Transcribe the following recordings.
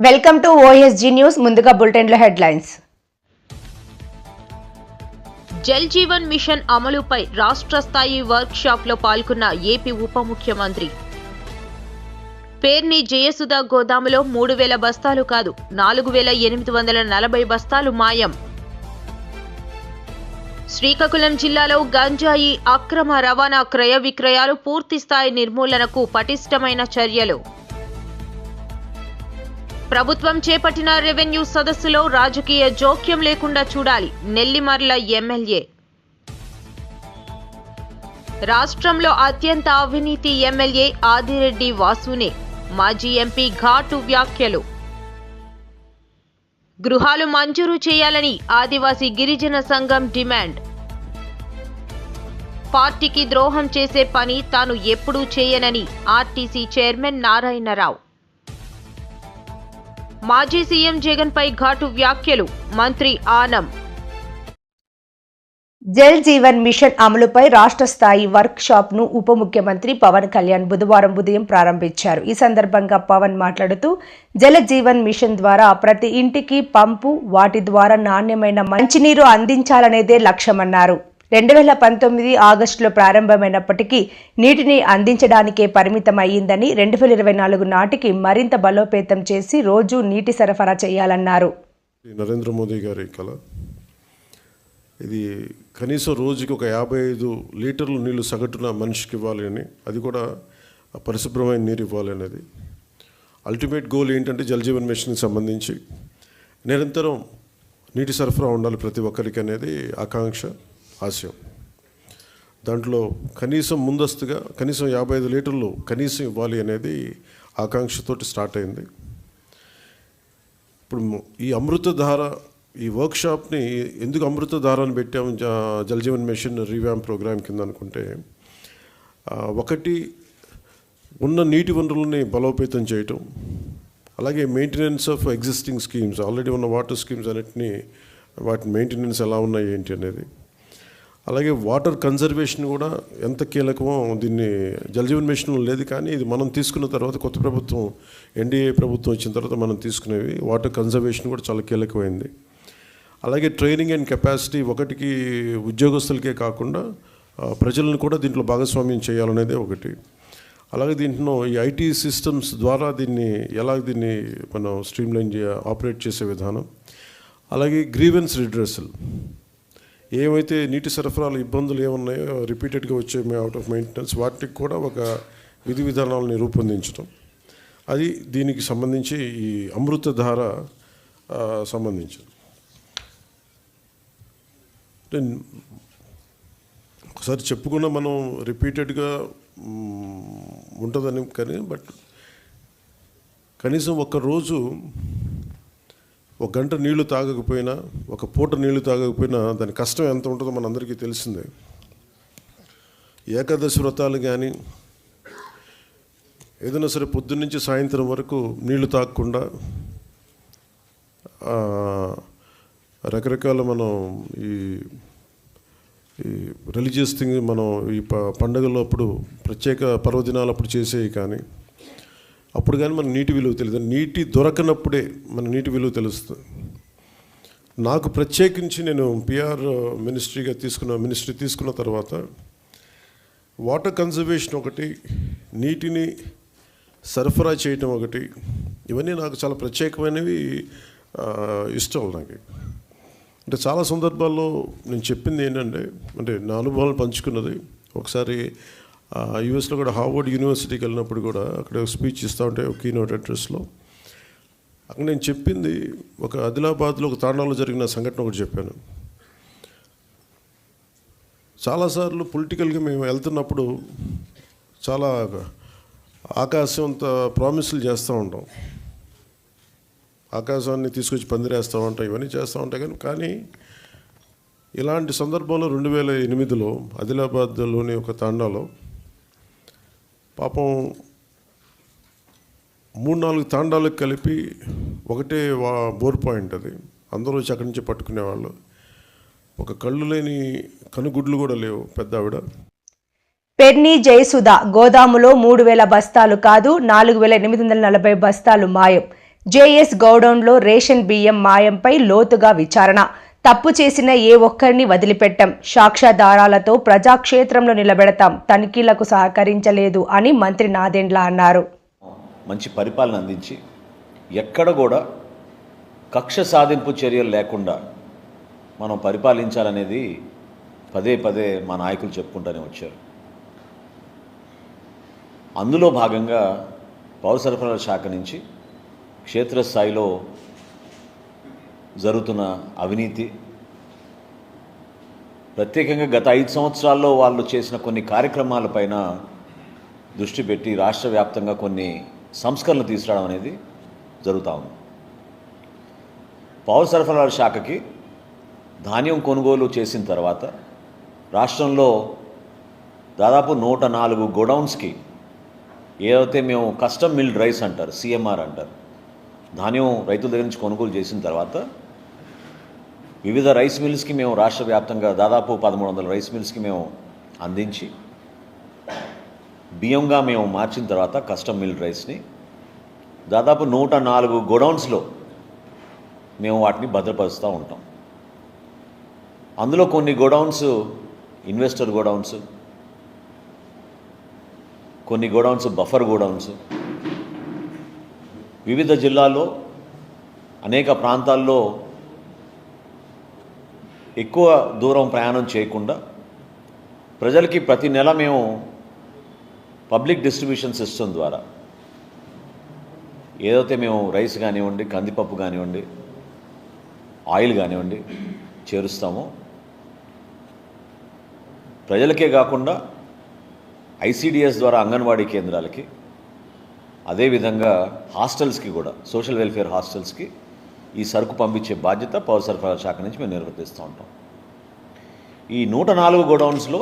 Welcome to OSG news. ముందుగా బులెటిన్ల headlines. Jal Jeevan machine అమలుపై రాష్ట్ర స్థాయి వర్క్ షాప్ లో పాల్గొన్న ఏపీ ఉప ముఖ్యమంత్రి. పేర్ని జయసుధ గోదాములో 3,000 బస్తాలు కాదు 4,840 బస్తాలు మాయం. శ్రీకాకుళం జిల్లాలో గంజాయి అక్రమ రవాణా క్రయ విక్రయాలు పూర్తిస్థాయి నిర్మూలనకు పటిష్టమైన చర్యలు. ప్రభుత్వం చేపట్టిన రెవెన్యూ సదస్సులో రాజకీయ జోక్యం లేకుండా చూడాలి నెల్లిమర్ల ఎమ్మెల్యే. రాష్ట్రంలో అత్యంత అవినీతి ఎమ్మెల్యే ఆదిరెడ్డి వాసునే, మాజీ ఎంపీ ఘాటు వ్యాఖ్యలు. గృహాలు మంజూరు చేయాలని ఆదివాసీ గిరిజన సంఘం డిమాండ్. పార్టీకి ద్రోహం చేసే పని తాను ఎప్పుడూ చేయనని ఆర్టీసీ చైర్మన్ నారాయణరావు. మాజీ సీఎం జగన్ పై ఘాటు వ్యాఖ్యలు మంత్రి ఆనం. జల్ జీవన్ మిషన్ అమలుపై రాష్ట్ర స్థాయి వర్క్ షాప్ ను ఉప ముఖ్యమంత్రి పవన్ కళ్యాణ్ బుధవారం ఉదయం ప్రారంభించారు. ఈ సందర్భంగా పవన్ మాట్లాడుతూ జల జీవన్ మిషన్ ద్వారా ప్రతి ఇంటికి పంపు, వాటి ద్వారా నాణ్యమైన మంచినీరు అందించాలనేదే లక్ష్యమన్నారు. 2019 ఆగస్టులో ప్రారంభమైనప్పటికీ నీటిని అందించడానికే పరిమితం అయ్యిందని 2024 నాటికి మరింత బలోపేతం చేసి రోజు నీటి సరఫరా చేయాలన్నారు. నరేంద్ర మోదీ గారి కళ ఇది. కనీసం రోజుకి ఒక 55 లీటర్లు నీళ్లు సగటున మనిషికి ఇవ్వాలి అని, అది కూడా పరిశుభ్రమైన నీరు ఇవ్వాలి అనేది అల్టిమేట్ గోల్. ఏంటంటే జల్ జీవన్ మిషన్కి సంబంధించి నిరంతరం నీటి సరఫరా ఉండాలి ప్రతి ఒక్కరికి అనేది ఆకాంక్ష, ఆశయం. దాంట్లో కనీసం ముందస్తుగా కనీసం 55 లీటర్లు కనీసం ఇవ్వాలి అనేది ఆకాంక్షతోటి స్టార్ట్ అయింది. ఇప్పుడు ఈ అమృతధార ఈ వర్క్షాప్ని ఎందుకు అమృతధార అని పెట్టాము Jal Jeevan mission revamp programme కింద అనుకుంటే, ఒకటి ఉన్న నీటి వనరులని బలోపేతం చేయటం, అలాగే maintenance of existing schemes, already ఉన్న వాటర్ స్కీమ్స్ అన్నిటినీ వాటి మెయింటెనెన్స్ ఎలా ఉన్నాయి ఏంటి అనేది, అలాగే వాటర్ కన్జర్వేషన్ కూడా ఎంత కీలకమో. దీన్ని జల్ జీవన్ మిషన్లో లేదు, కానీ ఇది మనం తీసుకున్న తర్వాత కొత్త ప్రభుత్వం ఎన్డీఏ ప్రభుత్వం వచ్చిన తర్వాత మనం తీసుకునేవి వాటర్ కన్జర్వేషన్ కూడా చాలా కీలకమైంది. అలాగే ట్రైనింగ్ అండ్ కెపాసిటీ, ఒకటికి ఉద్యోగస్తులకే కాకుండా ప్రజలను కూడా దీంట్లో భాగస్వామ్యం చేయాలనేదే ఒకటి. అలాగే దీంట్లో ఈ ఐటీ సిస్టమ్స్ ద్వారా దీన్ని మనం స్ట్రీమ్లైన్ ఆపరేట్ చేసే విధానం, అలాగే గ్రీవెన్స్ రిడ్రెసల్, ఏమైతే నీటి సరఫరాలు ఇబ్బందులు ఏమున్నాయో రిపీటెడ్గా వచ్చే అవుట్ ఆఫ్ మెయింటెనెన్స్, వాటికి కూడా ఒక విధి విధానాలని రూపొందించడం, అది దీనికి సంబంధించి ఈ అమృతధార సంబంధించి. ఒకసారి చెప్పుకున్న మనం రిపీటెడ్గా ఉంటుందని, కానీ కనీసం ఒక్కరోజు 1 గంట నీళ్లు తాగకపోయినా, 1 పూట నీళ్లు తాగకపోయినా దాని కష్టం ఎంత ఉంటుందో మనందరికీ తెలిసిందే. ఏకాదశి వ్రతాలు కానీ ఏదైనా సరే పొద్దున్నుంచి సాయంత్రం వరకు నీళ్లు తాగకుండా రకరకాల మనం ఈ రిలీజియస్ థింగ్ మనం ఈ పండుగల్లో అప్పుడు ప్రత్యేక పర్వదినాలు అప్పుడు చేసేవి, కానీ అప్పుడు కానీ మన నీటి విలువ తెలియదు. నీటి దొరకనప్పుడే మన నీటి విలువ తెలుస్తుంది. నాకు ప్రత్యేకించి నేను పిఆర్ మినిస్ట్రీ తీసుకున్న తర్వాత వాటర్ కన్జర్వేషన్ ఒకటి, నీటిని సరఫరా చేయటం ఒకటి, ఇవన్నీ నాకు చాలా ప్రత్యేకమైనవి, ఇష్టం నాకు. అంటే చాలా సందర్భాల్లో నేను చెప్పింది ఏంటంటే, నా అనుభవాలు పంచుకున్నది. ఒకసారి యూఎస్లో కూడా హార్వర్డ్ యూనివర్సిటీకి వెళ్ళినప్పుడు కూడా అక్కడ స్పీచ్ ఇస్తూ ఉంటే ఒక కీనోట్ అడ్రస్లో అక్కడ నేను చెప్పింది, ఒక ఆదిలాబాద్లో ఒక తాండాలో జరిగిన సంఘటన ఒకటి చెప్పాను. చాలాసార్లు పొలిటికల్గా మేము వెళ్తున్నప్పుడు చాలా ఆకాశం అంత ప్రామిస్లు చేస్తూ ఉంటాం, ఆకాశాన్ని తీసుకొచ్చి పందిరేస్తూ ఉంటాం, ఇవన్నీ చేస్తూ ఉంటాయి. కానీ ఇలాంటి సందర్భంలో 2008లో ఆదిలాబాద్లోని ఒక తాండాలో పాపం 3-4 తాండాలకు కలిపి ఒకటే బోర్ పాయింట్, అది అందరూ వచ్చి అక్కడి నుంచి పట్టుకునేవాళ్ళు. ఒక కళ్ళు లేని కనుగుడ్లు కూడా లేవు పెద్ద ఆవిడ. పేర్ని జయసుధ గోదాములో 3,000 బస్తాలు కాదు 4,840 బస్తాలు మాయం. జేఎస్ గౌడౌన్లో రేషన్ బియ్యం మాయంపై లోతుగా విచారణ. తప్పు చేసిన ఏ ఒక్కరిని వదిలిపెట్టాం. సాక్ష్యాధారాలతో ప్రజాక్షేత్రంలో నిలబెడతాం. తనిఖీలకు సహకరించలేదు అని మంత్రి నాదెండ్ల అన్నారు. మంచి పరిపాలన అందించి ఎక్కడ కూడా కక్ష సాధింపు చర్యలు లేకుండా మనం పరిపాలించాలనేది పదే పదే మా నాయకులు చెప్పుకుంటూనే వచ్చారు. అందులో భాగంగా పౌర సరఫరాల శాఖ నుంచి క్షేత్రస్థాయిలో జరుగుతున్న అవినీతి, ప్రత్యేకంగా గత 5 సంవత్సరాల్లో వాళ్ళు చేసిన కొన్ని కార్యక్రమాలపైన దృష్టి పెట్టి రాష్ట్ర వ్యాప్తంగా కొన్ని సంస్కరణలు తీసుకురావడం అనేది జరుగుతూ ఉంది. పౌర సరఫరాల శాఖకి ధాన్యం కొనుగోలు చేసిన తర్వాత రాష్ట్రంలో దాదాపు 104 గోడౌన్స్కి ఏదైతే మేము కస్టమ్ మిల్డ్ రైస్ అంటారు, సిఎంఆర్ అంటారు, ధాన్యం రైతుల దగ్గర నుంచి కొనుగోలు చేసిన తర్వాత వివిధ రైస్ మిల్స్కి మేము రాష్ట్ర వ్యాప్తంగా దాదాపు 1300 రైస్ మిల్స్కి మేము అందించి బియ్యంగా మేము మార్చిన తర్వాత కస్టమ్ మిల్డ్ రైస్ని దాదాపు 104 గోడౌన్స్లో మేము వాటిని భద్రపరుస్తూ ఉంటాం. అందులో కొన్ని గోడౌన్స్ ఇన్వెస్టర్ గోడౌన్స్, కొన్ని గోడౌన్స్ బఫర్ గోడౌన్స్, వివిధ జిల్లాల్లో అనేక ప్రాంతాల్లో ఎక్కువ దూరం ప్రయాణం చేయకుండా ప్రజలకి ప్రతి నెల మేము పబ్లిక్ డిస్ట్రిబ్యూషన్ సిస్టమ్ ద్వారా ఏదైతే మేము రైస్ కానివ్వండి, కందిపప్పు కానివ్వండి, ఆయిల్ కానివ్వండి చేరుస్తామో ప్రజలకే కాకుండా ఐసిడిఎస్ ద్వారా అంగన్వాడీ కేంద్రాలకి, అదేవిధంగా హాస్టల్స్కి కూడా, సోషల్ వెల్ఫేర్ హాస్టల్స్కి ఈ సరుకు పంపించే బాధ్యత పౌర సరఫరాల శాఖ నుంచి మేము నిర్వర్తిస్తూ ఉంటాం. ఈ 104 గోడౌన్స్లో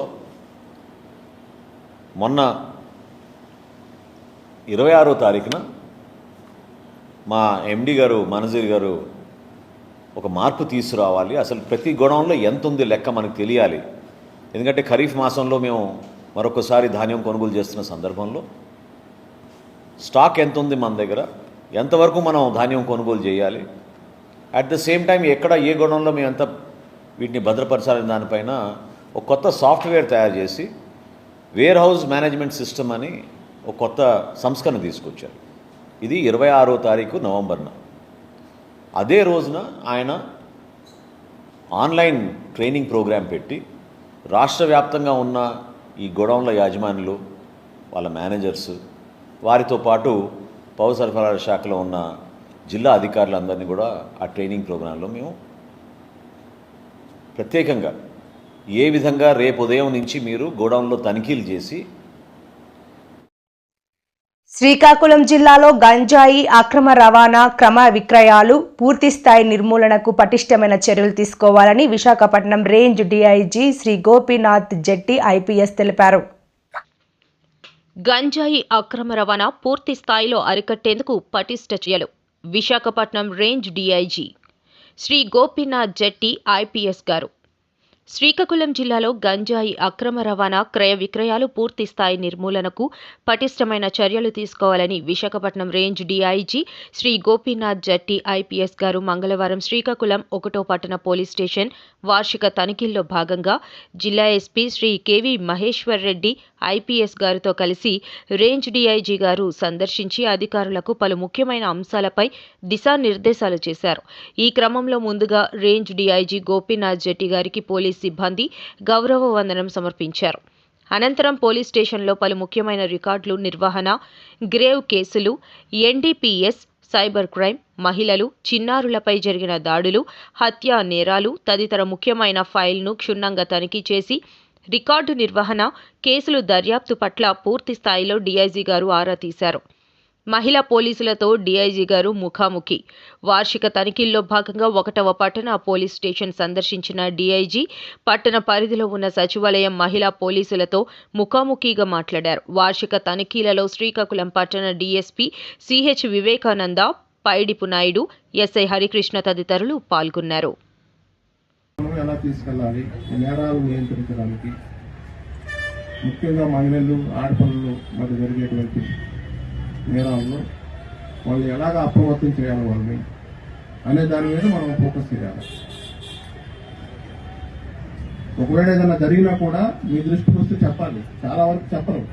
మొన్న 26వ తారీఖున మా ఎండి గారు మనజీర్ గారు ఒక మార్పు తీసుకురావాలి, అసలు ప్రతి గోడౌన్లో ఎంత ఉంది లెక్క మనకు తెలియాలి. ఎందుకంటే ఖరీఫ్ మాసంలో మేము మరొకసారి ధాన్యం కొనుగోలు చేస్తున్న సందర్భంలో స్టాక్ ఎంత ఉంది మన దగ్గర, ఎంతవరకు మనం ధాన్యం కొనుగోలు చేయాలి, అట్ ద సేమ్ టైం ఎక్కడ ఏ గోడౌన్లో మేము ఎంత వీటిని భద్రపరచాలని దానిపైన ఒక కొత్త సాఫ్ట్వేర్ తయారు చేసి వేర్ హౌస్ మేనేజ్మెంట్ సిస్టమ్ అని ఒక కొత్త సంస్కరణ తీసుకొచ్చారు. ఇది 26వ తారీఖు నవంబర్న. అదే రోజున ఆయన ఆన్లైన్ ట్రైనింగ్ ప్రోగ్రాం పెట్టి రాష్ట్ర వ్యాప్తంగా ఉన్న ఈ గోడౌన్ల యాజమానులు, వాళ్ళ మేనేజర్స్, వారితో పాటు పౌర సరఫరాల శాఖలో ఉన్న జిల్లా అధికారులందరినీ కూడా ఆ ట్రైనింగ్ ప్రోగ్రాంలో మేము ప్రత్యేకంగా ఏ విధంగా రేపు ఉదయం నుంచి మీరు గోడౌన్లో తనిఖీలు చేసి. శ్రీకాకుళం జిల్లాలో గంజాయి అక్రమ రవాణా, క్రమ విక్రయాలు పూర్తి స్థాయి నిర్మూలనకు పటిష్టమైన చర్యలు తీసుకోవాలని విశాఖపట్నం రేంజ్ డీఐజీ శ్రీ గోపీనాథ్ జెట్టి ఐపీఎస్ తెలిపారు. గంజాయి అక్రమ రవాణా పూర్తి స్థాయిలో అరికట్టేందుకు పటిష్ట చర్యలు. విశాఖపట్నం రేంజ్ డీఐజీ శ్రీ గోపీనాథ్ జెట్టి ఐపీఎస్ గారు శ్రీకాకుళం జిల్లాలో గంజాయి అక్రమ రవాణా, క్రయ విక్రయాలు పూర్తి స్థాయి నిర్మూలనకు పటిష్టమైన చర్యలు తీసుకోవాలని విశాఖపట్నం రేంజ్ డీఐజీ శ్రీ గోపీనాథ్ జెట్టి ఐపీఎస్ గారు మంగళవారం శ్రీకాకుళం 1వ పట్టణ పోలీస్ స్టేషన్ వార్షిక తనిఖీల్లో భాగంగా జిల్లా SP Shri KV Maheshwar Reddy IPS గారితో కలిసి రేంజ్ డీఐజీ గారు సందర్శించి అధికారులకు పలు ముఖ్యమైన అంశాలపై దిశానిర్దేశాలు చేశారు. ఈ క్రమంలో ముందుగా రేంజ్ డీఐజీ గోపీనాథ్ జెట్టి గారికి పోలీస్ సిబ్బంది గౌరవ వందనం సమర్పించారు. అనంతరం పోలీస్ స్టేషన్లో పలు ముఖ్యమైన రికార్డులు నిర్వహణ, గ్రేవ్ కేసులు, ఎన్డీపీఎస్, సైబర్ క్రైమ్, మహిళలు, చిన్నారులపై జరిగిన దాడులు, హత్యా నేరాలు తదితర ముఖ్యమైన ఫైల్ను క్షుణ్ణంగా తనిఖీ చేసి రికార్డు నిర్వహణ, కేసులు దర్యాప్తు పట్ల పూర్తి స్థాయిలో డీఐజీ గారు ఆరా తీశారు. మహిళా పోలీసులతో డీఐజీ గారు ముఖాముఖి. వార్షిక తనిఖీల్లో భాగంగా 1వ పట్టణ పోలీస్ స్టేషన్ సందర్శించిన డీఐజీ పట్టణ పరిధిలో ఉన్న సచివాలయం మహిళా పోలీసులతో ముఖాముఖిగా మాట్లాడారు. వార్షిక తనిఖీలలో శ్రీకాకుళం పట్టణ DSP CH Vivekananda, Paidipu Naidu, SI Harikrishna తదితరులు పాల్గొన్నారు. ఎలా తీసుకెళ్ళాలి, నేరాలు నియంత్రించడానికి, ముఖ్యంగా మహిళలు, ఆడపిల్లలు మరి జరిగేటువంటి నేరాలను వాళ్ళని ఎలాగ అప్రమత్తం చేయాలి వాళ్ళని అనే దాని మీద మనం ఫోకస్ చేయాలి. ఒకవేళ ఏదైనా జరిగినా కూడా మీ దృష్టికి వస్తే చెప్పాలి. చాలా వరకు చెప్పరు,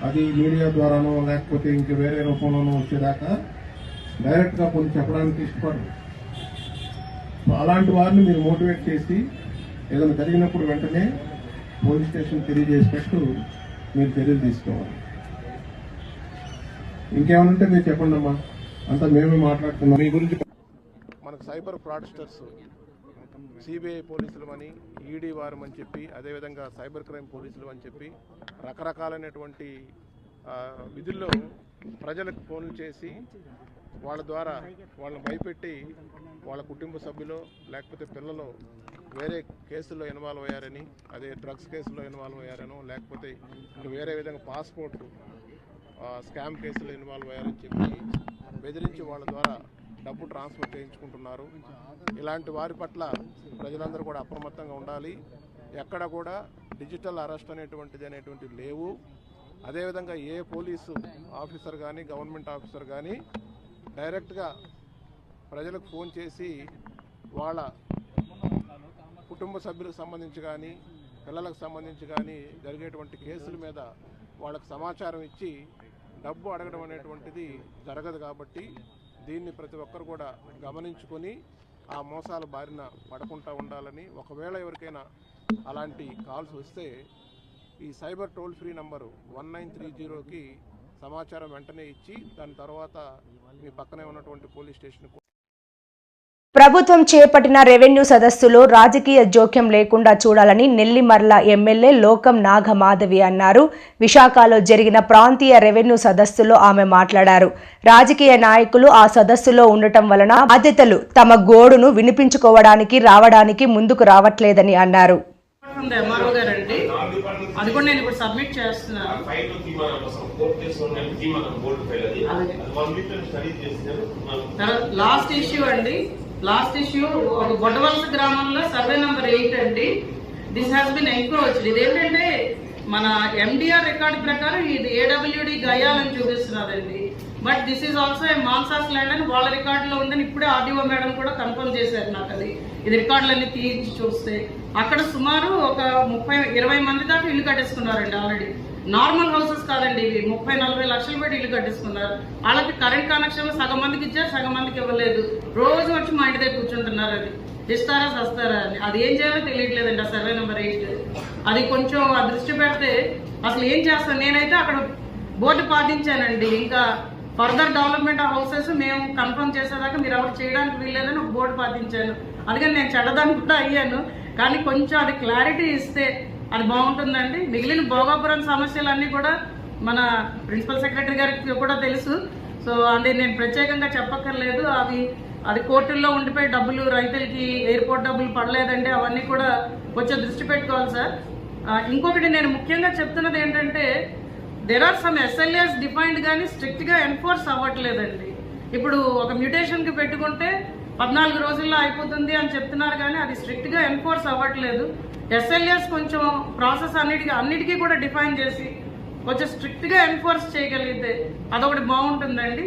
అది మీడియా ద్వారానో లేకపోతే ఇంక వేరే రూపంలోనో వచ్చేదాకా డైరెక్ట్గా కొన్ని చెప్పడానికి ఇష్టపడరు. అలాంటి వారిని మీరు మోటివేట్ చేసి ఏదైనా జరిగినప్పుడు వెంటనే పోలీస్ స్టేషన్ తెలియజేసేటట్టు మీరు చర్యలు తీసుకోవాలి. ఇంకేమనంటే మీరు చెప్పండి అమ్మా, అంతా మేమే మాట్లాడుతున్నాం మీ గురించి. మనకు సైబర్ ఫ్రాడ్స్టర్స్ సిబిఐ పోలీసులు అని, ఈడీ వారు అని చెప్పి, అదేవిధంగా సైబర్ క్రైమ్ పోలీసులు అని చెప్పి రకరకాలైనటువంటి విధుల్లో ప్రజలకు ఫోన్లు చేసి వాళ్ళ ద్వారా వాళ్ళని భయపెట్టి వాళ్ళ కుటుంబ సభ్యులు లేకపోతే పిల్లలు వేరే కేసుల్లో ఇన్వాల్వ్ అయ్యారని, అదే డ్రగ్స్ కేసులో ఇన్వాల్వ్ అయ్యారనో లేకపోతే వేరే విధంగా పాస్పోర్ట్ స్కామ్ కేసులో ఇన్వాల్వ్ అయ్యారని చెప్పి బెదిరించి వాళ్ళ ద్వారా డబ్బు ట్రాన్స్ఫర్ చేయించుకుంటున్నారు. ఇలాంటి వారి పట్ల ప్రజలందరూ కూడా అప్రమత్తంగా ఉండాలి. ఎక్కడ కూడా డిజిటల్ అరెస్ట్ అనేటువంటిది లేవు. అదేవిధంగా ఏ పోలీసు ఆఫీసర్ కానీ గవర్నమెంట్ ఆఫీసర్ కానీ డైరెక్ట్గా ప్రజలకు ఫోన్ చేసి వాళ్ళ కుటుంబ సభ్యులకు సంబంధించి కానీ పిల్లలకు సంబంధించి కానీ జరిగేటువంటి కేసుల మీద వాళ్ళకు సమాచారం ఇచ్చి డబ్బు అడగడం అనేటువంటిది జరగదు. కాబట్టి దీన్ని ప్రతి ఒక్కరు కూడా గమనించుకొని ఆ మోసాల బారిన పడకుండా ఉండాలని, ఒకవేళ ఎవరికైనా అలాంటి కాల్స్ వస్తే ఈ సైబర్ టోల్ ఫ్రీ నంబరు 1930కి సమాచారం వెంటనే ఇచ్చి దాని తర్వాత మీ పక్కనే ఉన్నటువంటి పోలీస్ స్టేషన్. ప్రభుత్వం చేపట్టిన రెవెన్యూ సదస్సులో రాజకీయ జోక్యం లేకుండా చూడాలని నెల్లిమర్ల ఎమ్మెల్యే లోకం నాగమాధవి అన్నారు. విశాఖలో జరిగిన ప్రాంతీయ రెవెన్యూ సదస్సులో ఆమె మాట్లాడారు. రాజకీయ నాయకులు ఆ సదస్సులో ఉండటం వలన బాధ్యతలు తమ గోడును వినిపించుకోవడానికి రావడానికి ముందుకు రావట్లేదని అన్నారు. అది కూడా నేను ఇప్పుడు సబ్మిట్ చేస్తున్నాను. లాస్ట్ ఇష్యూ గొడ్డవలస గ్రామంలో సర్వే నెంబర్ 8 అండి. This has been encroached. ఇదేంటంటే మన ఎండిఆర్ రికార్డు ప్రకారం ఇది ఏడబ్ల్యూడి గయాలని చూపిస్తున్నదండి. But this is also a Mansas land అని వాళ్ళ రికార్డులో ఉందని ఇప్పుడే ఆర్డీఓ మేడం కూడా కన్ఫర్మ్ చేశారు నాకు. ఇది రికార్డులన్నీ తీయించి చూస్తే అక్కడ సుమారు ఒక 20 మంది దాకా ఇల్లు కట్టేసుకున్నారండి. ఆల్రెడీ నార్మల్ హౌసెస్ కాదండి ఇవి, 30-40 లక్షలు పెట్టి ఇల్లు కట్టేసుకున్నారు. వాళ్ళకి కరెంట్ కనెక్షన్ సగం మందికి ఇచ్చారు, సగం మందికి ఇవ్వలేదు. రోజు వచ్చి మా ఇంటి దగ్గర కూర్చుంటున్నారు. అది ఇస్తారా సస్తారా అని, అది ఏం చేయాలో తెలియట్లేదండి. ఆ సర్వే నెంబర్ 8 అది కొంచెం ఆ దృష్టి పెడితే అసలు ఏం చేస్తాను. నేనైతే అక్కడ బోర్డు పాటించానండి. ఇంకా ఫర్దర్ డెవలప్మెంట్ ఆఫ్ హౌసెస్ మేము కన్ఫర్మ్ చేసేదాకా మీరు ఎవరు చేయడానికి వీల్లేదని ఒక బోర్డు పాటించాను. అందుకని నేను చెడ్డదాన్ని కూడా అయ్యాను. కానీ కొంచెం అది క్లారిటీ ఇస్తే అది బాగుంటుందండి. మిగిలిన భోగాపురం సమస్యలన్నీ కూడా మన ప్రిన్సిపల్ సెక్రటరీ గారికి కూడా తెలుసు. సో అంటే నేను ప్రత్యేకంగా చెప్పక్కర్లేదు. అది కోర్టుల్లో ఉండిపోయి డబ్బులు రైతులకి ఎయిర్పోర్ట్ డబ్బులు పడలేదండి. అవన్నీ కూడా కొంచెం దృష్టి పెట్టుకోవాలి సార్. ఇంకొకటి నేను ముఖ్యంగా చెప్తున్నది ఏంటంటే దెర్ ఆర్ సమ్ ఎస్ఎల్ఏస్ డిఫైన్డ్ కానీ స్ట్రిక్ట్గా ఎన్ఫోర్స్ అవ్వట్లేదండి. ఇప్పుడు ఒక మ్యూటేషన్కి పెట్టుకుంటే 14 రోజుల్లో అయిపోతుంది అని చెప్తున్నారు కానీ అది స్ట్రిక్ట్గా ఎన్ఫోర్స్ అవ్వట్లేదు. ఎస్ఎల్ఏస్ కొంచెం ప్రాసెస్ అన్నిటికీ కూడా డిఫైన్ చేసి కొంచెం స్ట్రిక్ట్గా ఎన్ఫోర్స్ చేయగలిగితే అదొకటి బాగుంటుందండి.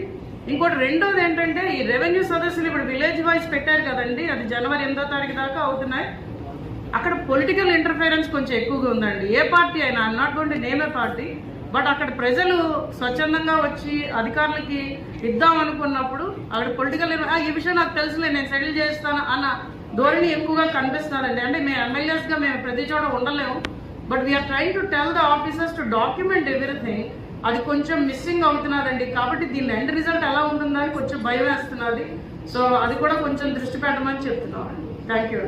ఇంకోటి రెండోది ఏంటంటే ఈ రెవెన్యూ సదస్సులు ఇప్పుడు విలేజ్ వైజ్ పెట్టారు కదండి, అది జనవరి 8వ తారీఖు దాకా అవుతున్నాయి. అక్కడ పొలిటికల్ ఇంటర్ఫిరెన్స్ కొంచెం ఎక్కువగా ఉందండి. ఏ పార్టీ అయినా, I'm not going to name A party, but అక్కడ ప్రజలు స్వచ్ఛందంగా వచ్చి అధికారులకి ఇద్దాం అనుకున్నప్పుడు అక్కడ పొలిటికల్ ఈ విషయం నాకు తెలుసులే నేను సెటిల్ చేస్తాను అన్న ధోరణి ఎక్కువగా కనిపిస్తున్నారండి. అంటే మేము ఎమ్మెల్యేస్గా మేము ప్రతి చోట ఉండలేము, but we're trying to tell the officers to document everything. అది కొంచెం మిస్సింగ్ అవుతున్నదండి. కాబట్టి దీని ఎండ్ రిజల్ట్ ఎలా ఉంటుందని కొంచెం భయం వేస్తున్నది. సో అది కూడా కొంచెం దృష్టి పెట్టమని చెప్తున్నాం. Thank you.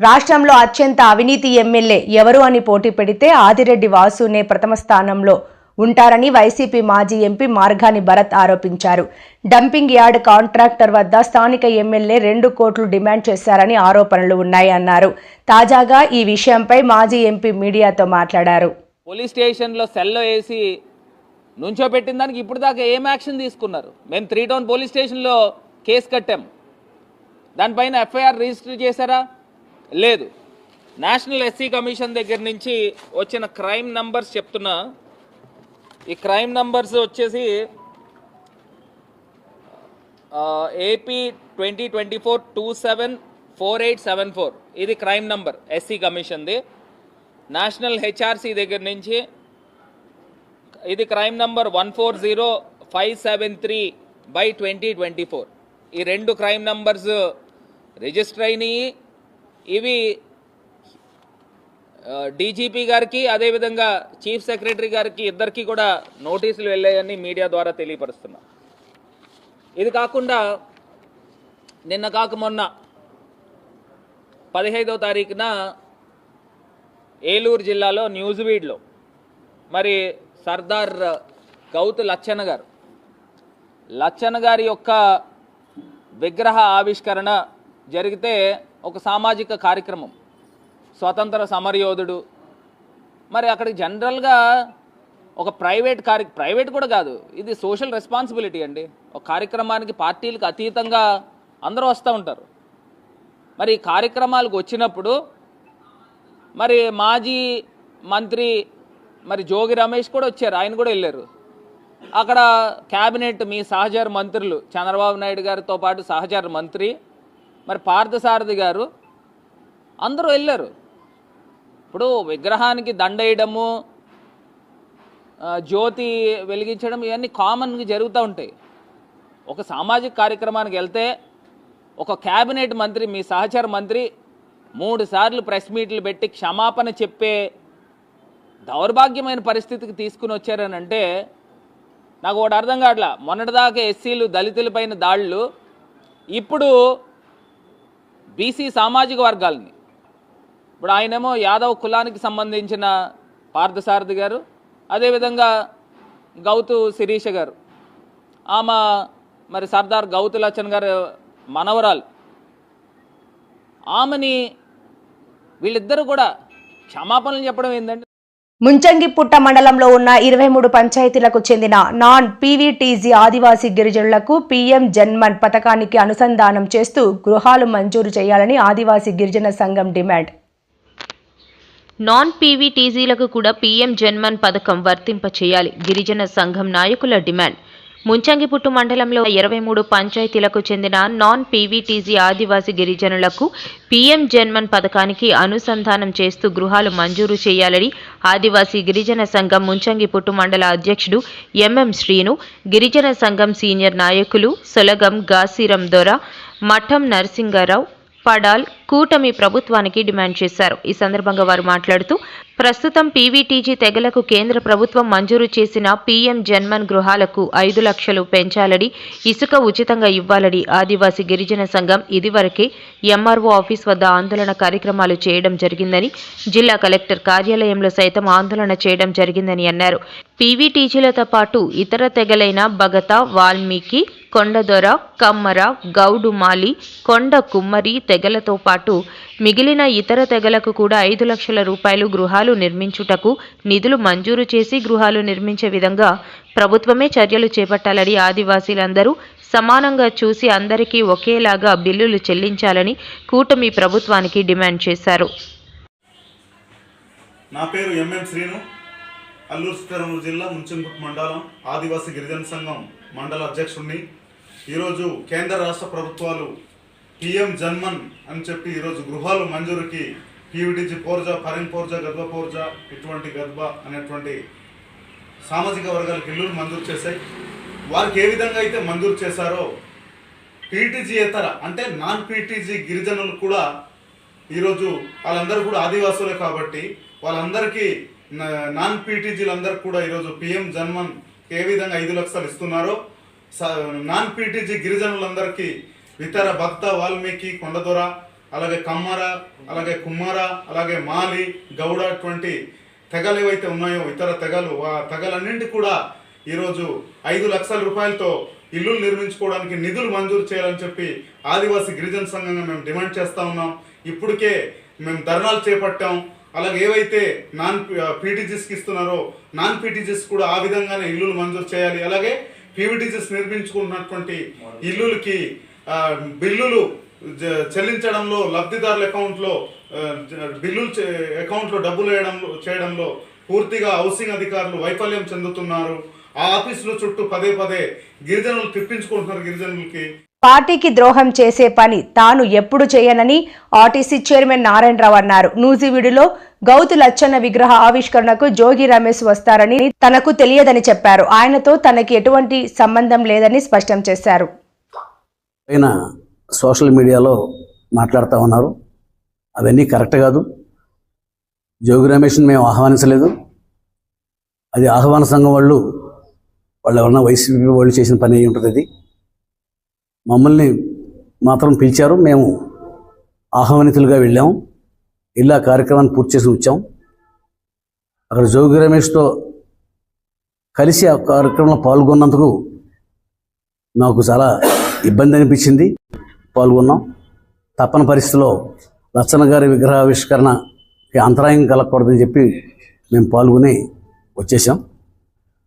రాష్ట్రంలో అత్యంత అవినీతి ఎమ్మెల్యే ఎవరు అని పోటీ పెడితే ఆదిరెడ్డి వాసునే ప్రథమ స్థానంలో ఉంటారని వైసీపీ మాజీ ఎంపీ మార్గాని భరత్ ఆరోపించారు. డంపింగ్ యార్డ్ కాంట్రాక్టర్ వద్ద స్థానిక ఎమ్మెల్యే 2 కోట్లు డిమాండ్ చేశారని ఆరోపణలు ఉన్నాయన్నారు. తాజాగా ఈ విషయంపై మాజీ ఎంపీ మీడియాతో మాట్లాడారు. పోలీస్ స్టేషన్లో సెల్లో వేసి నుంచోబెట్టిన దానికి ఇప్పుడు దాకా ఏం యాక్షన్ తీసుకున్నారు? మేము 3 టౌన్ పోలీస్ స్టేషన్లో కేసు కట్టాం, దానిపైన ఎఫ్ఐఆర్ రిజిస్టర్ చేశారా? లేదు. నేషనల్ ఎస్సీ కమిషన్ దగ్గర నుంచి వచ్చిన క్రైమ్ నంబర్స్ చెప్తున్నా. ఈ క్రైమ్ నంబర్స్ వచ్చేసి ఏపీ 2024-274874 ఇది క్రైమ్ నంబర్ ఎస్సీ కమిషన్ది. నేషనల్ హెచ్ఆర్సీ దగ్గర నుంచి ఇది క్రైమ్ నంబర్ 140573/2024. ఈ రెండు క్రైమ్ నంబర్స్ రిజిస్టర్ అయినాయి. ఇవి డీజీపీ గారికి అదేవిధంగా చీఫ్ సెక్రటరీ గారికి ఇద్దరికి కూడా నోటీసులు వెళ్ళాయని మీడియా ద్వారా తెలియపరుస్తున్నా. ఇది కాకుండా నిన్న కాక మొన్న 15వ తారీఖున ఏలూరు జిల్లాలో న్యూజివీడ్లో మరి సర్దార్ గౌతు లచ్చన్న గారి యొక్క విగ్రహ ఆవిష్కరణ జరిగితే ఒక సామాజిక కార్యక్రమం, స్వతంత్ర సమరయోధుడు. మరి అక్కడికి జనరల్గా ఒక ప్రైవేట్ కూడా కాదు, ఇది సోషల్ రెస్పాన్సిబిలిటీ అండి. ఒక కార్యక్రమానికి పార్టీలకు అతీతంగా అందరూ వస్తూ ఉంటారు. మరి ఈ కార్యక్రమాలకు వచ్చినప్పుడు మరి మాజీ మంత్రి మరి జోగి రమేష్ కూడా వచ్చారు, ఆయన కూడా వెళ్ళారు. అక్కడ క్యాబినెట్ మీ సహచర మంత్రులు చంద్రబాబు నాయుడు గారితో పాటు సహచర మంత్రి మరి పార్థసారథి గారు అందరూ వెళ్ళారు. ఇప్పుడు విగ్రహానికి దండేయడము, జ్యోతి వెలిగించడం ఇవన్నీ కామన్గా జరుగుతూ ఉంటాయి. ఒక సామాజిక కార్యక్రమానికి వెళ్తే ఒక క్యాబినెట్ మంత్రి మీ సహచర మంత్రి 3 సార్లు ప్రెస్ మీట్లు పెట్టి క్షమాపణ చెప్పే దౌర్భాగ్యమైన పరిస్థితికి తీసుకుని వచ్చారని అంటే నాకు ఒకటి అర్థం కావట్లా. మొన్నటిదాకా ఎస్సీలు దళితులపైన దాడులు, ఇప్పుడు బీసీ సామాజిక వర్గాలని, ఇప్పుడు ఆయనేమో యాదవ్ కులానికి సంబంధించిన పార్థసారథి గారు, అదేవిధంగా గౌతు శిరీష గారు, ఆమె మరి సర్దార్ గౌతు లచ్చన్ గారు మనవరాలు, ఆమెని వీళ్ళిద్దరూ కూడా క్షమాపణలు చెప్పడం ఏంటంటే. ముంచంగిపుట్ట మండలంలో ఉన్న 23 పంచాయతీలకు చెందిన నాన్ పీవీటీజీ ఆదివాసీ గిరిజనులకు పీఎం జన్మన్ పథకానికి అనుసంధానం చేస్తూ గృహాలు మంజూరు చేయాలని ఆదివాసీ గిరిజన సంఘం డిమాండ్. నాన్ పీవీటీజీలకు కూడా పీఎం జన్మన్ పథకం వర్తింప చేయాలి గిరిజన సంఘం నాయకుల డిమాండ్. ముంచంగిపుట్టు మండలంలో 23 పంచాయతీలకు చెందిన నాన్ పీవీటీజీ ఆదివాసీ గిరిజనులకు పీఎం జన్మన్ పథకానికి అనుసంధానం చేస్తూ గృహాలు మంజూరు చేయాలని ఆదివాసీ గిరిజన సంఘం ముంచంగిపుట్టు మండల అధ్యక్షుడు ఎంఎం శ్రీను, గిరిజన సంఘం సీనియర్ నాయకులు సొలగం గాసిరం దొర, మఠం నరసింగారావు, పడాల్ కూటమి ప్రభుత్వానికి డిమాండ్ చేశారు. ఈ సందర్భంగా వారు మాట్లాడుతూ ప్రస్తుతం పీవీటీజీ తెగలకు కేంద్ర ప్రభుత్వం మంజూరు చేసిన పీఎం జన్మన్ గృహాలకు 5 లక్షలు పెంచాలని, ఇసుక ఉచితంగా ఇవ్వాలని ఆదివాసీ గిరిజన సంఘం ఇదివరకే ఎంఆర్ఓ ఆఫీస్ వద్ద ఆందోళన కార్యక్రమాలు చేయడం జరిగిందని, జిల్లా కలెక్టర్ కార్యాలయంలో సైతం ఆందోళన చేయడం జరిగిందని అన్నారు. పీవీటీజీలతో పాటు ఇతర తెగలైన బగత, వాల్మీకి, కొండదొర, కమ్మర, గౌడు మాలి, కొండ కుమ్మరి తెగలతో పాటు మిగిలిన ఇతర తెగలకు కూడా 5 లక్షల రూపాయలు గృహాలు నిర్మించుటకు నిధులు మంజూరు చేసి గృహాలు నిర్మించే విధంగా ప్రభుత్వమే చర్యలు చేపట్టాలని, ఆదివాసీలందరూ సమానంగా చూసి అందరికీ ఒకేలాగా బిల్లులు చెల్లించాలని కూటమి ప్రభుత్వానికి డిమాండ్ చేశారు. నా పేరు ఎంఎం శ్రీను, అల్లూరు సీతారామరాజు జిల్లా ముంచంగిపుట్టు మండలం ఆదివాసీ గిరిజన సంఘం మండల అధ్యక్షుడిని. ఈరోజు కేంద్ర రాష్ట్ర ప్రభుత్వాలు పీఎం జన్మన్ అని చెప్పి ఈరోజు గృహాలు మంజూరుకి పీవీటీజీ పోర్జా, పరింగ్ పోర్జా, గద్వా పోర్జా, ఇటువంటి గద్వా అనేటువంటి సామాజిక వర్గాలకు ఇల్లులు మంజూరు చేశాయి. వారికి ఏ విధంగా అయితే మంజూరు చేశారో పీటీజీ ఇతర అంటే నాన్ పీటీజీ గిరిజనులు కూడా ఈరోజు వాళ్ళందరూ కూడా ఆదివాసులే కాబట్టి వాళ్ళందరికీ నాన్ పీటీజీలందరికీ కూడా ఈరోజు పీఎం జన్మన్ ఏ విధంగా 5 లక్షలు ఇస్తున్నారో నాన్ పీటీజీ గిరిజనులందరికీ ఇతర భక్త, వాల్మీకి, కొండదొర, అలాగే కమ్మర, అలాగే కుమ్మర, అలాగే మాలి, గౌడ అటువంటి తెగలు ఏవైతే ఉన్నాయో ఇతర తెగలు, ఆ తెగలన్నింటి కూడా ఈరోజు 5 లక్షల రూపాయలతో ఇల్లులు నిర్మించుకోవడానికి నిధులు మంజూరు చేయాలని చెప్పి ఆదివాసీ గిరిజన సంఘంగా మేము డిమాండ్ చేస్తూ ఉన్నాం. ఇప్పటికే మేము ధర్నాలు చేపట్టాం. అలాగే ఏవైతే నాన్ పీటీజీస్కి ఇస్తున్నారో నాన్ పీటీజీస్ కూడా ఆ విధంగానే ఇల్లులు మంజూరు చేయాలి. అలాగే పీవీటీజీస్ నిర్మించుకున్నటువంటి ఇల్లులకి బిల్లులు చెల్లించడంలో, లబ్ధిదారుల అకౌంట్లో బిల్లులు అకౌంట్లో డబ్బులు చేయడంలో పూర్తిగా హౌసింగ్ అధికారులు వైఫల్యం చెందుతున్నారు. ఆ ఆఫీసుల చుట్టూ పదే పదే గిరిజనులు తిప్పించుకుంటున్నారు. గిరిజనులకి పార్టీకి ద్రోహం చేసే పని తాను ఎప్పుడు చేయనని ఆర్టీసీ చైర్మన్ నారాయణరావు అన్నారు. నూజివీడులో గౌతు లచ్చన్న విగ్రహ ఆవిష్కరణకు జోగి రమేష్ వస్తారని తనకు తెలియదని చెప్పారు. ఆయనతో తనకి ఎటువంటి సంబంధం లేదని స్పష్టం చేశారు. ఆయన సోషల్ మీడియాలో మాట్లాడుతూ ఉన్నారు. అవన్నీ కరెక్ట్ కాదు. జోగి రమేష్ని మేము ఆహ్వానించలేదు. అది ఆహ్వాన సంఘం వాళ్ళు ఎవరన్నా వైసీపీ వాళ్ళు చేసిన పని అయి ఉంటుంది. అది మమ్మల్ని మాత్రం పిలిచారు. మేము ఆహ్వానితులుగా వెళ్ళాము. ఇలా కార్యక్రమాన్ని పూర్తి చేసి వచ్చాం. అక్కడ జోగి రమేష్తో కలిసి ఆ కార్యక్రమంలో పాల్గొన్నందుకు నాకు చాలా ఇబ్బంది అనిపించింది. పాల్గొన్నాం. తప్పని పరిస్థితిలో లచ్చన్న గారి విగ్రహావిష్కరణకి అంతరాయం కలగకూడదని చెప్పి మేము పాల్గొని వచ్చేసాం.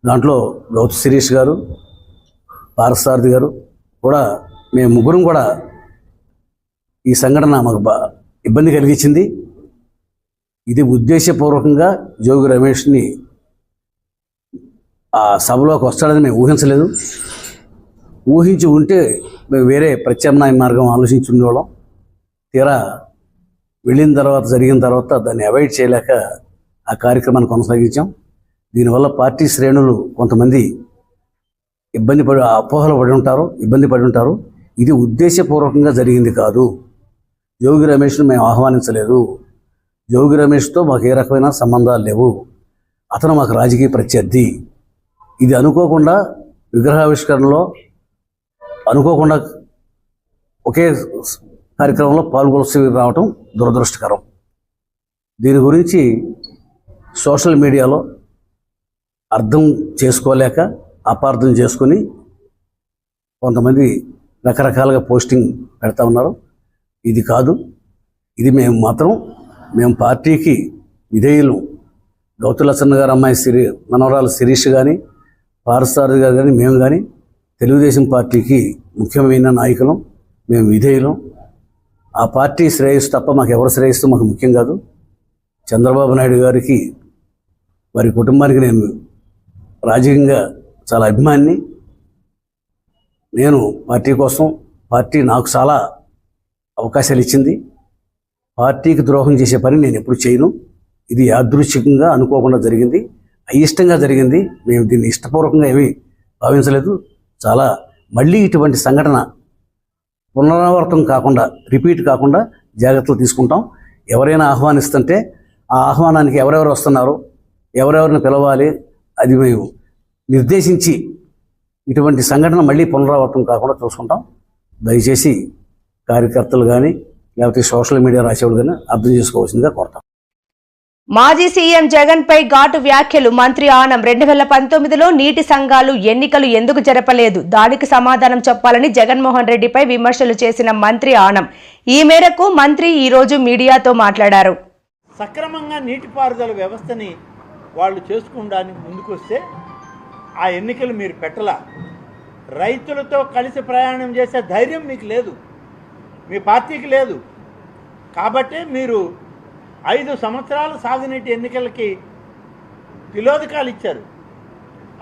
దాంట్లో గౌతు శిరీష్ గారు, పారసారథి గారు కూడా, మేము ముగ్గురం కూడా ఈ సంఘటన మాకు ఇబ్బంది కలిగించింది. ఇది ఉద్దేశపూర్వకంగా జోగి రమేష్ని ఆ సభలోకి వస్తాడని మేము ఊహించలేదు. ఊహించి ఉంటే మేము వేరే ప్రత్యామ్నాయ మార్గం ఆలోచించి ఉండేవాళ్ళం. తీరా వెళ్ళిన తర్వాత, జరిగిన తర్వాత దాన్ని అవాయిడ్ చేయలేక ఆ కార్యక్రమాన్ని కొనసాగించాం. దీనివల్ల పార్టీ శ్రేణులు కొంతమంది అపోహలు ఇబ్బంది పడి ఉంటారు. ఇది ఉద్దేశపూర్వకంగా జరిగింది కాదు. జోగి రమేష్ను మేము ఆహ్వానించలేదు. జోగి రమేష్తో మాకు ఏ రకమైన సంబంధాలు లేవు. అతను మాకు రాజకీయ ప్రత్యర్థి. ఇది అనుకోకుండా విగ్రహావిష్కరణలో అనుకోకుండా ఒకే కార్యక్రమంలో పాల్గొల్సి రావటం దురదృష్టకరం. దీని గురించి సోషల్ మీడియాలో అర్థం చేసుకోలేక అపార్థం చేసుకొని కొంతమంది రకరకాలుగా పోస్టింగ్ పెడతా ఉన్నారు. ఇది కాదు. ఇది మేము పార్టీకి విధేయులు. గౌతు లచ్చన్న గారు అమ్మాయి మనవరాలు శిరీష్ కానీ, పారసారథి గారు కానీ, మేము కానీ తెలుగుదేశం పార్టీకి ముఖ్యమైన నాయకులం. మేము విధేయులం. ఆ పార్టీ శ్రేయస్సు తప్ప మాకు ఎవరి శ్రేయస్సు మాకు ముఖ్యం కాదు. చంద్రబాబు నాయుడు గారికి, వారి కుటుంబానికి నేను రాజకీయంగా చాలా అభిమానిని. నేను పార్టీ కోసం, పార్టీ నాకు చాలా అవకాశాలు ఇచ్చింది. పార్టీకి ద్రోహం చేసే పని నేను ఎప్పుడు చేయను. ఇది యాదృచ్ఛికంగా అనుకోకుండా జరిగింది, అయిష్టంగా జరిగింది. మేము దీన్ని ఇష్టపూర్వకంగా ఏమీ భావించలేదు. చాలా మళ్ళీ ఇటువంటి సంఘటన పునరావృతం కాకుండా, రిపీట్ కాకుండా జాగ్రత్తలు తీసుకుంటాం. ఎవరైనా ఆహ్వానిస్తుంటే ఆ ఆహ్వానానికి ఎవరెవరు వస్తున్నారు, ఎవరెవరిని పిలవాలి, అది మేము నిర్దేశించి ఇటువంటి సంఘటన మళ్ళీ పునరావృతం కాకుండా చూసుకుంటాం. దయచేసి కార్యకర్తలు కానీ లేకపోతే సోషల్ మీడియా రాసేవాళ్ళు కానీ అర్థం చేసుకోవాల్సిందిగా కోరుతాం. మాజీ సీఎం జగన్ పై ఘాటు వ్యాఖ్యలు. మంత్రి ఆనం 2019లో నీటి సంఘాలు ఎన్నికలు ఎందుకు జరపలేదు, దానికి సమాధానం చెప్పాలని జగన్మోహన్ రెడ్డిపై విమర్శలు చేసిన మంత్రి ఆనం. ఈ మేరకు మంత్రి ఈరోజు మీడియాతో మాట్లాడారు. సక్రమంగా నీటిపారుదల వ్యవస్థని వాళ్ళు చేసుకోవడానికి ముందుకొస్తే ఆ ఎన్నికలు మీరు పెట్టలా. రైతులతో కలిసి ప్రయాణం చేసే ధైర్యం మీకు లేదు, మీ పార్టీకి లేదు. కాబట్టే మీరు 5 సంవత్సరాలు సాగునీటి ఎన్నికలకి తిలోదకాలు ఇచ్చారు.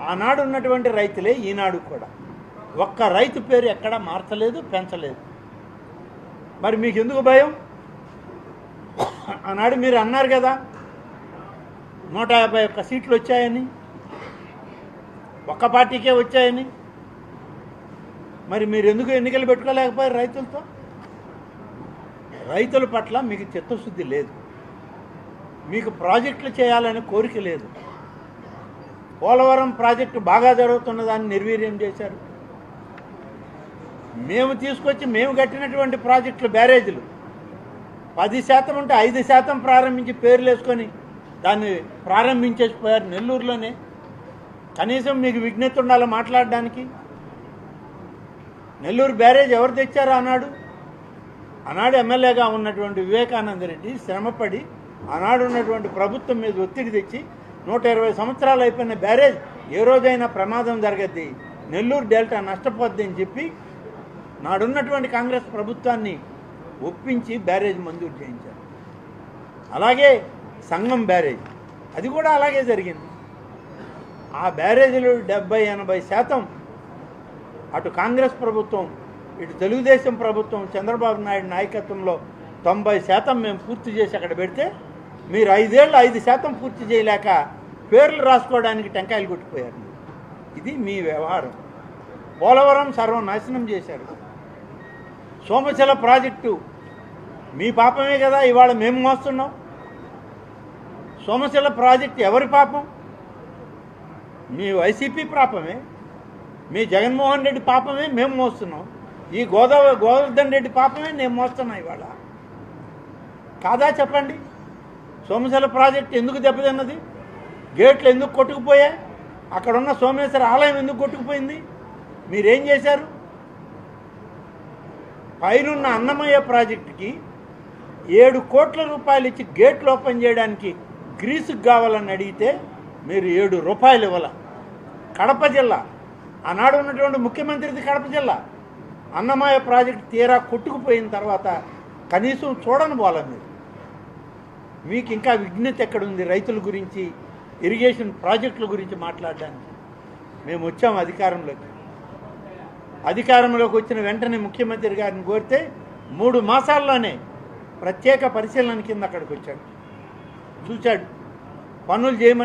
ఆనాడు ఉన్నటువంటి రైతులే ఈనాడు కూడా. ఒక్క రైతు పేరు ఎక్కడా మార్చలేదు, పెంచలేదు. మరి మీకు ఎందుకు భయం? ఆనాడు మీరు అన్నారు కదా 151 సీట్లు వచ్చాయని, ఒక్క పార్టీకే వచ్చాయని. మరి మీరు ఎందుకు ఎన్నికలు పెట్టుకోలేకపోయారు రైతులతో? రైతుల పట్ల మీకు చిత్తశుద్ధి లేదు, మీకు ప్రాజెక్టులు చేయాలనే కోరిక లేదు. పోలవరం ప్రాజెక్టు బాగా జరుగుతున్నదాన్ని నిర్వీర్యం చేశారు. మేము కట్టినటువంటి ప్రాజెక్టులు, బ్యారేజీలు 10% ఉంటే 5% ప్రారంభించి పేర్లు వేసుకొని దాన్ని ప్రారంభించేసిపోయారు నెల్లూరులోనే. కనీసం మీకు విజ్ఞత ఉండాలి మాట్లాడడానికి. నెల్లూరు బ్యారేజ్ ఎవరు తెచ్చారో ఆనాడు ఎమ్మెల్యేగా ఉన్నటువంటి వివేకానంద రెడ్డి శ్రమపడి ఆనాడు ఉన్నటువంటి ప్రభుత్వం మీద ఒత్తిడి తెచ్చి 120 సంవత్సరాలు అయిపోయిన బ్యారేజ్ ఏ రోజైనా ప్రమాదం జరగద్ది, నెల్లూరు డెల్టా నష్టపోద్ది అని చెప్పి నాడున్నటువంటి కాంగ్రెస్ ప్రభుత్వాన్ని ఒప్పించి బ్యారేజ్ మంజూరు చేయించారు. అలాగే సంగం బ్యారేజ్ అది కూడా అలాగే జరిగింది. ఆ బ్యారేజీలు 70-80% అటు కాంగ్రెస్ ప్రభుత్వం, ఇటు తెలుగుదేశం ప్రభుత్వం చంద్రబాబు నాయుడు నాయకత్వంలో 90% మేము పూర్తి చేసి అక్కడ పెడితే మీరు 5 ఏళ్ళు 5% పూర్తి చేయలేక పేర్లు రాసుకోవడానికి టెంకాయలు కొట్టిపోయారు. ఇది మీ వ్యవహారం. పోలవరం సర్వనాశనం చేశారు. సోమశిల ప్రాజెక్టు మీ పాపమే కదా ఇవాళ మేము మోస్తున్నాం. సోమశిల ప్రాజెక్టు ఎవరి పాపం? మీ వైసీపీ పాపమే, మీ జగన్మోహన్ రెడ్డి పాపమే మేము మోస్తున్నాం. ఈ గోవర్ధన్ రెడ్డి పాపమే నేను మోస్తున్నా ఇవాళ. కాదా చెప్పండి? సోమశిల ప్రాజెక్టు ఎందుకు దెబ్బతిన్నది? గేట్లు ఎందుకు కొట్టుకుపోయాయి? అక్కడున్న సోమేశ్వర ఆలయం ఎందుకు కొట్టుకుపోయింది? మీరేం చేశారు? పైనున్న అన్నమయ్య ప్రాజెక్టుకి 7 కోట్ల రూపాయలు ఇచ్చి గేట్లు ఓపెన్ చేయడానికి గ్రీసుకు కావాలని అడిగితే మీరు 7 రూపాయలు ఇవ్వాల. కడప జిల్లా, ఆనాడు ఉన్నటువంటి ముఖ్యమంత్రిది కడప జిల్లా. అన్నమయ్య ప్రాజెక్టు తీరా కొట్టుకుపోయిన తర్వాత కనీసం చూడని పోలా మీరు. మీకు ఇంకా విజ్ఞత ఎక్కడుంది రైతుల గురించి, ఇరిగేషన్ ప్రాజెక్టుల గురించి మాట్లాడడానికి? మేము వచ్చాము అధికారంలోకి. అధికారంలోకి వచ్చిన వెంటనే ముఖ్యమంత్రి గారిని కోరితే 3 మాసాల్లోనే ప్రత్యేక పరిశీలన కింద అక్కడికి వచ్చాడు, చూశాడు, పనులు చేయమని